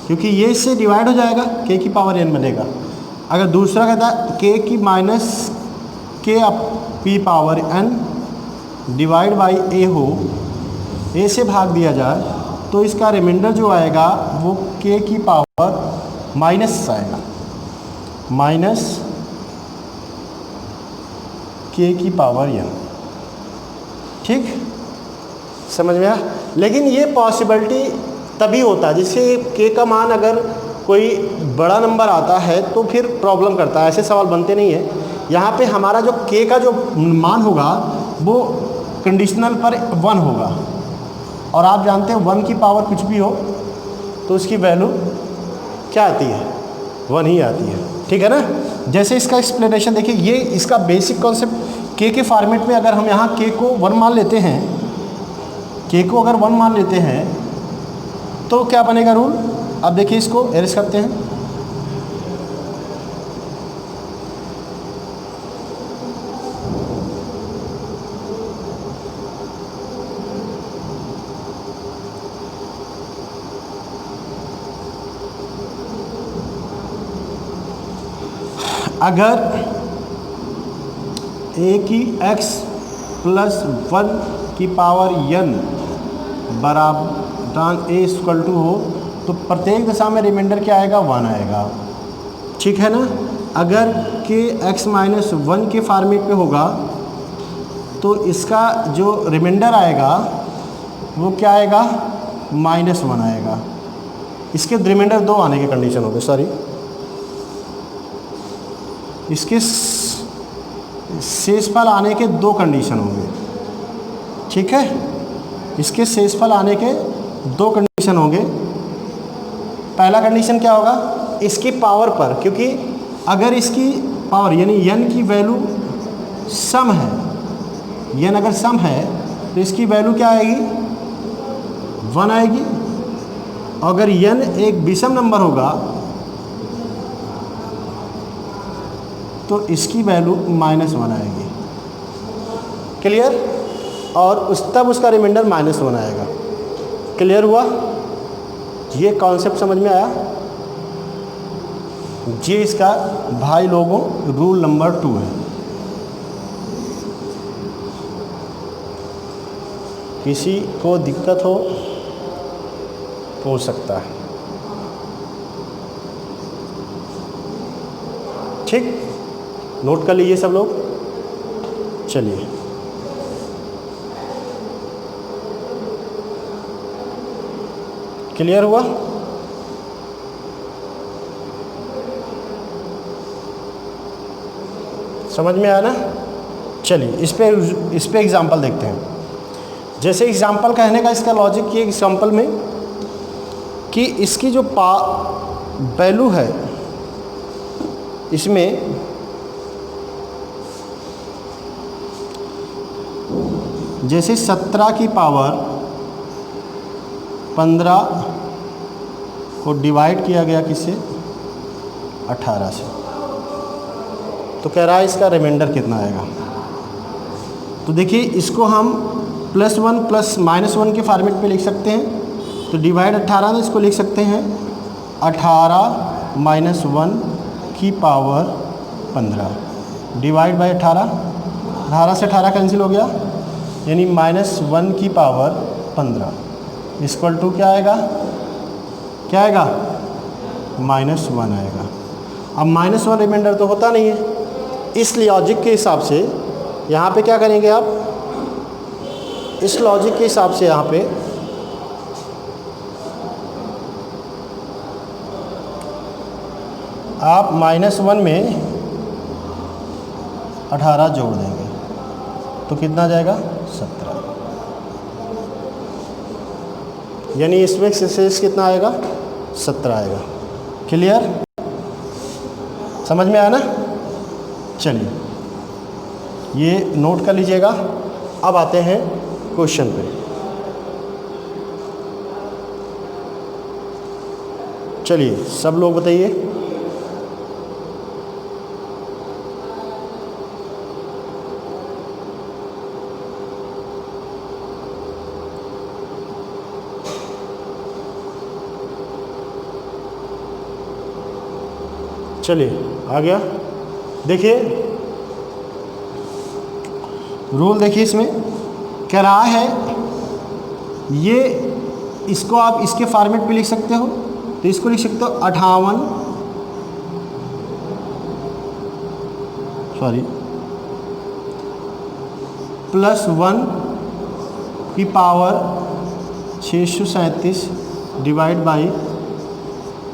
क्योंकि ये इससे डिवाइड हो जाएगा, k की पावर n बनेगा। अगर दूसरा कहता है k की minus k P power n divide by a हो, a से भाग दिया जाए तो इसका रिमाइंडर जो आएगा वो k की पावर माइनस आएगा, माइनस k की पावर n। ठीक, समझ में आया? लेकिन ये पॉसिबिलिटी तभी होता है जिससे k का मान अगर कोई बड़ा नंबर आता है तो फिर प्रॉब्लम करता है, ऐसे सवाल बनते नहीं है। यहाँ पे हमारा जो k का जो मान होगा वो कंडीशनल पर 1 होगा, और आप जानते हैं 1 की पावर कुछ भी हो तो उसकी वैल्यू क्या आती है? 1 ही आती है। ठीक है ना? जैसे इसका एक्सप्लेनेशन देखिए, ये इसका बेसिक कॉन्सेप्ट k के फॉर्मेट में अगर हम यहाँ k को 1 मान लेते हैं, k को अगर 1 मान लेते हैं तो क्या बनेगा रूल? अब देखिए, इसको एरेज करते हैं। अगर a की x प्लस 1 की पावर n बराबर a इक्वल टू हो तो प्रत्येक दिशा में रिमाइंडर क्या आएगा? 1 आएगा। ठीक है ना? अगर k x माइनस 1 के फॉर्मेट पे होगा तो इसका जो रिमाइंडर आएगा वो क्या आएगा? -1 आएगा। इसके रिमाइंडर 2 आने के कंडीशन हो गए, सॉरी, इसके शेषफल आने के 2 कंडीशन होंगे। ठीक है, इसके शेषफल आने के 2 कंडीशन कंडीशन होंगे। पहला कंडीशन क्या होगा, इसकी पावर पर, क्योंकि अगर इसकी पावर यानी n की वैल्यू सम है, n अगर सम है तो इसकी वैल्यू क्या आएगी, 1 आएगी। अगर n एक विषम नंबर होगा तो इसकी वैल्यू -1 आएगी। क्लियर? और तब उसका रिमाइंडर -1 आएगा। क्लियर हुआ? ये कॉन्सेप्ट समझ में आया? ये इसका भाई लोगों रूल नंबर 2 है। किसी को दिक्कत हो पूछ सकता है। ठीक, नोट कर लीजिए सब लोग। चलिए, क्लियर हुआ? समझ में आया ना? चलिए इस पे एग्जांपल देखते हैं। जैसे एग्जांपल कहने का इसका लॉजिक ये एग्जांपल में कि इसकी जो वैल्यू है इसमें जैसे 17 की पावर 15 को डिवाइड किया गया किससे, 18 से, तो कह रहा है इसका रिमाइंडर कितना आएगा। तो देखिए इसको हम +1 प्लस -1 के फॉर्मेट में लिख सकते हैं। तो डिवाइड 18 में इसको लिख सकते हैं 18 - 1 की पावर 15 डिवाइड बाय 18 से 18 कैंसिल हो गया, यानी -1 की पावर 15 इक्वल टू क्या आएगा, क्या आएगा, -1 आएगा। अब -1 रिमाइंडर तो होता नहीं है, इस लॉजिक के हिसाब से यहाँ पे क्या करेंगे आप, इस लॉजिक के हिसाब से यहाँ पे आप -1 में 18 जोड़ देंगे तो कितना जाएगा, 17, यानी इसमें शेष कितना आएगा, 17 आएगा। क्लियर? समझ में आया ना? चलिए ये नोट कर लीजिएगा। अब आते हैं क्वेश्चन पे। चलिए सब लोग बताइए। चलिए आ गया। देखिए रूल देखिए, इसमें कह रहा है ये, इसको आप इसके फॉर्मेट पे लिख सकते हो। तो इसको लिख सकते हो 58 +1 की पावर 637 डिवाइड बाई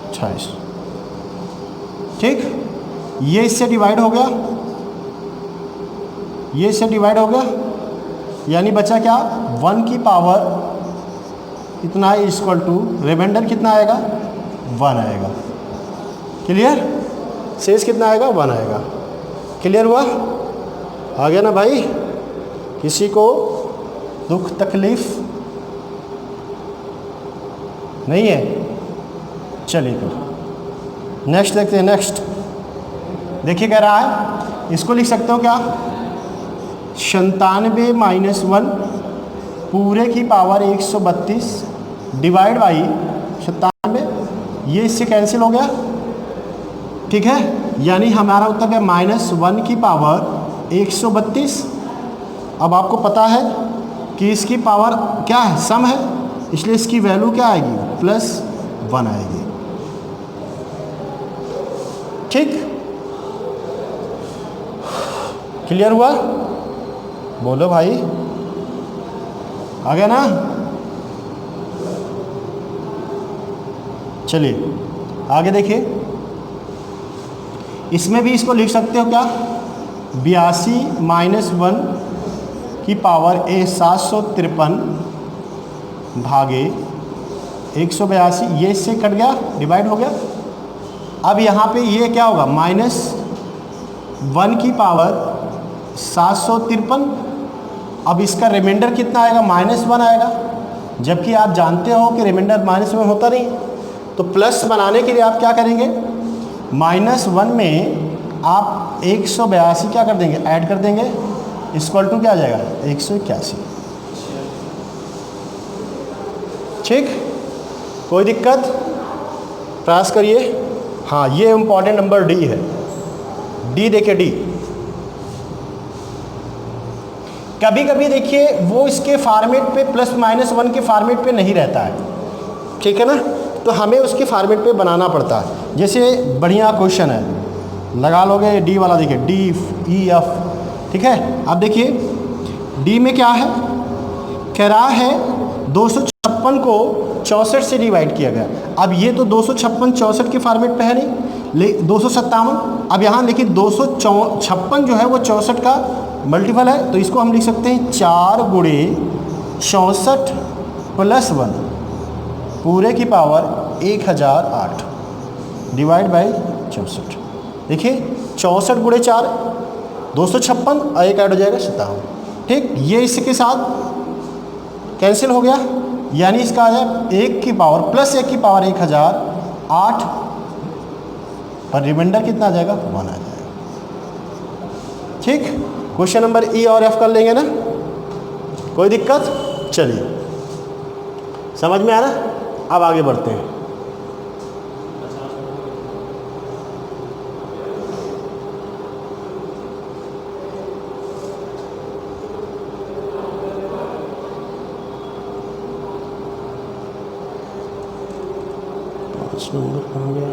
28। ठीक, ये इससे डिवाइड हो गया, ये इससे डिवाइड हो गया, यानी बचा क्या, 1 की पावर कितना है इक्वल टू रिमाइंडर कितना आएगा, 1 आएगा। क्लियर? शेष कितना आएगा, 1 आएगा। क्लियर हुआ? आ गया ना भाई? किसी को दुख तकलीफ नहीं है? चलिए फिर नेक्स्ट देखते हैं। नेक्स्ट देखिए कह रहा है, इसको लिख सकते हो क्या, 97 - 1 पूरे की पावर 132 डिवाइड बाई 97, ये इससे कैंसिल हो गया। ठीक है, यानी हमारा उत्तर है -1 की पावर 132। अब आपको पता है कि इसकी पावर क्या है, सम है, इसलिए इसकी वैल्यू क्या आएगी, +1 आएगी। ठीक, क्लियर हुआ? बोलो भाई, आ गया ना? चलिए आगे देखिए, इसमें भी इसको लिख सकते हो क्या, 82 - 1 की पावर 753 भागे 182, ये इससे कट गया, डिवाइड हो गया। अब यहाँ पे ये क्या होगा, -1 की पावर 753। अब इसका रिमाइंडर कितना आएगा, -1 आएगा, जबकि आप जानते हो कि रिमाइंडर -1 होता नहीं। तो प्लस बनाने के लिए आप क्या करेंगे, -1 में आप 182 क्या कर देंगे, ऐड कर देंगे, इक्वल टू क्या आ जाएगा, 181। ठीक, कोई दिक्कत, प्रयास करिए। हाँ, ये इम्पॉर्टेंट नंबर डी है। डी देखिए, डी कभी कभी देखिए वो इसके फॉर्मेट पे +-1 के फॉर्मेट पे नहीं रहता है, ठीक है ना, तो हमें उसके फॉर्मेट पे बनाना पड़ता है। जैसे बढ़िया क्वेश्चन है, लगा लोगे डी वाला, देखिए DEF, ठीक है। अब देखिए डी में क्या है, कह रहा है 256 को 64 से डिवाइड किया गया। अब ये तो 256 64 के फॉर्मेट पे है नहीं, 257। अब यहाँ देखिए 256 जो है वो 64 का मल्टीपल है, तो इसको हम लिख सकते हैं 4 × 64 + 1 पूरे की पावर 1008 डिवाइड बाई 64। देखिए 64 × 4 256 और एक ऐड हो जाएगा 57। ठीक, ये इसके साथ कैंसिल हो गया, यानी इसका आ जाए 1 की पावर +1 की पावर 1008 और रिमाइंडर कितना आ जाएगा, 1 आ जाएगा। ठीक, क्वेश्चन नंबर ई और एफ कर लेंगे ना, कोई दिक्कत। चलिए, समझ में आ रहा, अब आगे बढ़ते हैं। नंबर कहाँ गया,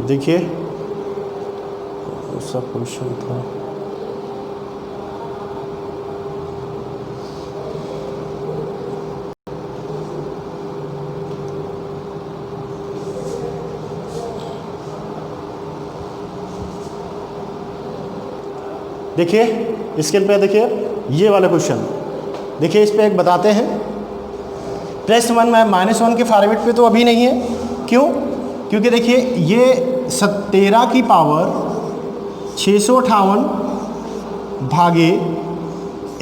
देखिए उसका क्वेश्चन था, देखिए स्क्रीन पे, देखिए ये वाला क्वेश्चन, देखिए इस पे एक बताते हैं। +1 में -1 के फॉर्मेट पे तो अभी नहीं है, क्यों, क्योंकि देखिए ये 13 की पावर 658 भागे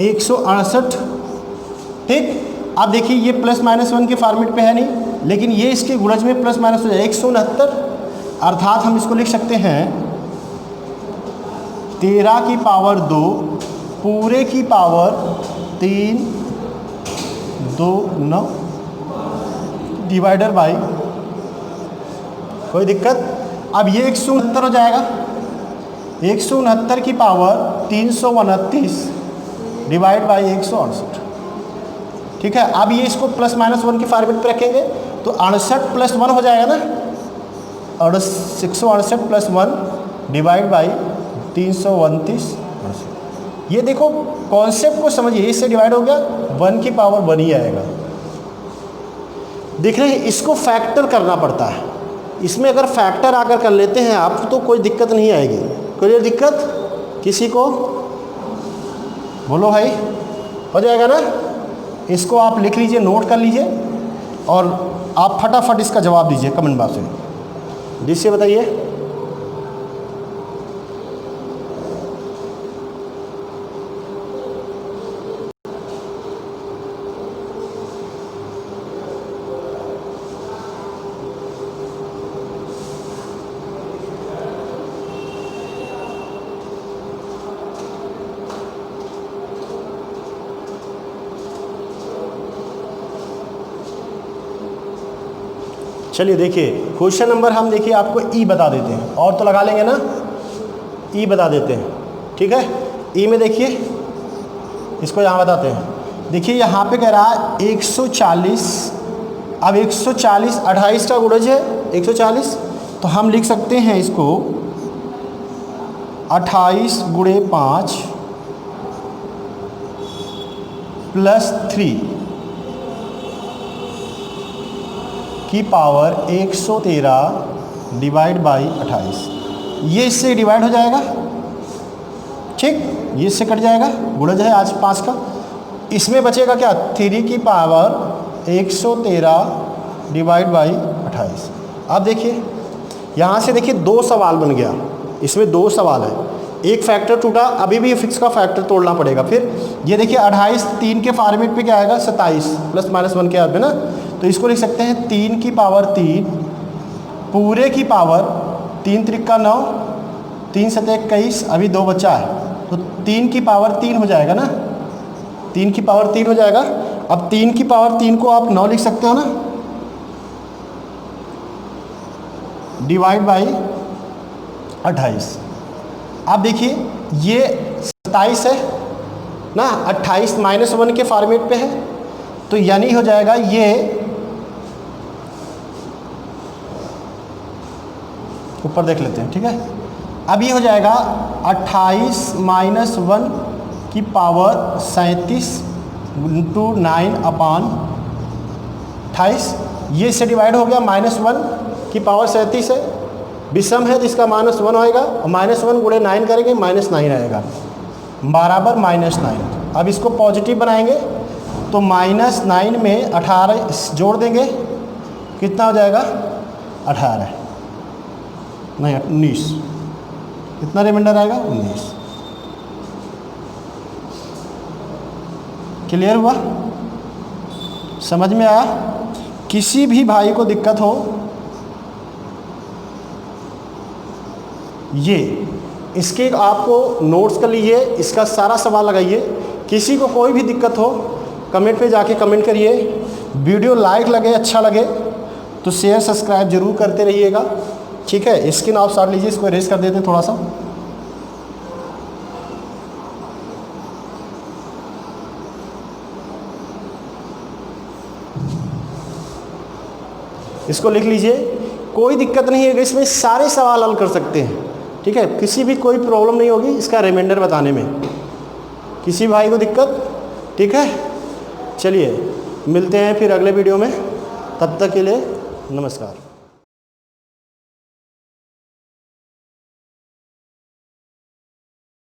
168। ठीक, अब देखिए ये +-1 के फॉर्मेट पे है नहीं, लेकिन ये इसके गुणज में +- हो जाए 169, अर्थात हम इसको लिख सकते हैं 13 की पावर 2 पूरे की पावर 3 2 9 डिवाइडर बाई, कोई दिक्कत। अब ये 169 हो जाएगा, 169 की पावर 329 डिवाइड बाई 168। ठीक है, अब ये इसको +-1 के फॉर्मेट पे रखेंगे तो 68 + 1 हो जाएगा ना, और 168 + 1 डिवाइड बाई 329। ये देखो कॉन्सेप्ट को समझिए, इससे डिवाइड हो गया 1 की पावर 1 ही आएगा। देख रहे हैं, इसको फैक्टर करना पड़ता है। इसमें अगर फैक्टर आकर कर लेते हैं आप तो कोई दिक्कत नहीं आएगी। कोई दिक्कत किसी को, बोलो भाई, हो जाएगा ना। इसको आप लिख लीजिए, नोट कर लीजिए और आप फटाफट इसका जवाब दीजिए कमेंट बॉक्स में, जिससे बताइए। चलिए देखिए क्वेश्चन नंबर हम देखिए आपको ई बता देते हैं, और तो लगा लेंगे ना, ई बता देते हैं। ठीक है, ई में देखिए इसको यहाँ बताते हैं। देखिए यहाँ पे कह रहा है 140, अब 140 28 का गुणज है 140, तो हम लिख सकते हैं इसको 28 गुणे 5 प्लस 3 की पावर 113 डिवाइड बाई 28। ये इससे डिवाइड हो जाएगा, ठीक, ये इससे कट जाएगा, गुणा जो है आज 5 का, इसमें बचेगा क्या 3 की पावर 113 डिवाइड बाई 28। अब देखिए यहाँ से देखिए 2 सवाल बन गया, इसमें 2 सवाल है, एक फैक्टर टूटा, अभी भी फिक्स का फैक्टर तोड़ना पड़ेगा। फिर ये देखिए 28 3 के फॉर्मेट पे क्या आएगा 27 प्लस माइनस 1 के है ना, तो इसको लिख सकते हैं 3 की पावर 3 पूरे की पावर 3 त्रिका 9 3 सतह 21, अभी 2 बचा है, तो 3 की पावर 3 हो जाएगा ना, 3 की पावर 3 हो जाएगा। अब 3 की पावर 3 को आप 9 लिख सकते हो ना, डिवाइड बाई 28। अब देखिए ये 27 है ना, 28 माइनस 1 के फॉर्मेट पे है, तो यानी हो जाएगा ये ऊपर देख लेते हैं, ठीक है। अब ये हो जाएगा 28 माइनस 1 की पावर 37 इंटू 9/28, ये इससे डिवाइड हो गया, -1 की पावर 37 है, विषम है तो इसका -1 होएगा, और -1 गुणे 9 करेंगे -9 आएगा बराबर -9। अब इसको पॉजिटिव बनाएंगे तो -9 में 18 जोड़ देंगे, कितना हो जाएगा 18 नहीं 19, कितना रिमाइंडर आएगा 19। क्लियर हुआ, समझ में आया। किसी भी भाई को दिक्कत हो ये इसके आपको नोट्स कर लीजिए, इसका सारा सवाल लगाइए, किसी को कोई भी दिक्कत हो कमेंट पे जाके कमेंट करिए। वीडियो लाइक लगे, अच्छा लगे तो शेयर सब्सक्राइब जरूर करते रहिएगा, ठीक है। स्क्रीन ऑफ शॉट लीजिए, इसको इरेज कर देते हैं थोड़ा सा। इसको लिख लीजिए, कोई दिक्कत नहीं है, इसमें सारे सवाल हल कर सकते हैं, ठीक है। किसी भी कोई प्रॉब्लम नहीं होगी इसका रिमाइंडर बताने में, किसी भाई को दिक्कत, ठीक है। चलिए मिलते हैं फिर अगले वीडियो में, तब तक के लिए नमस्कार।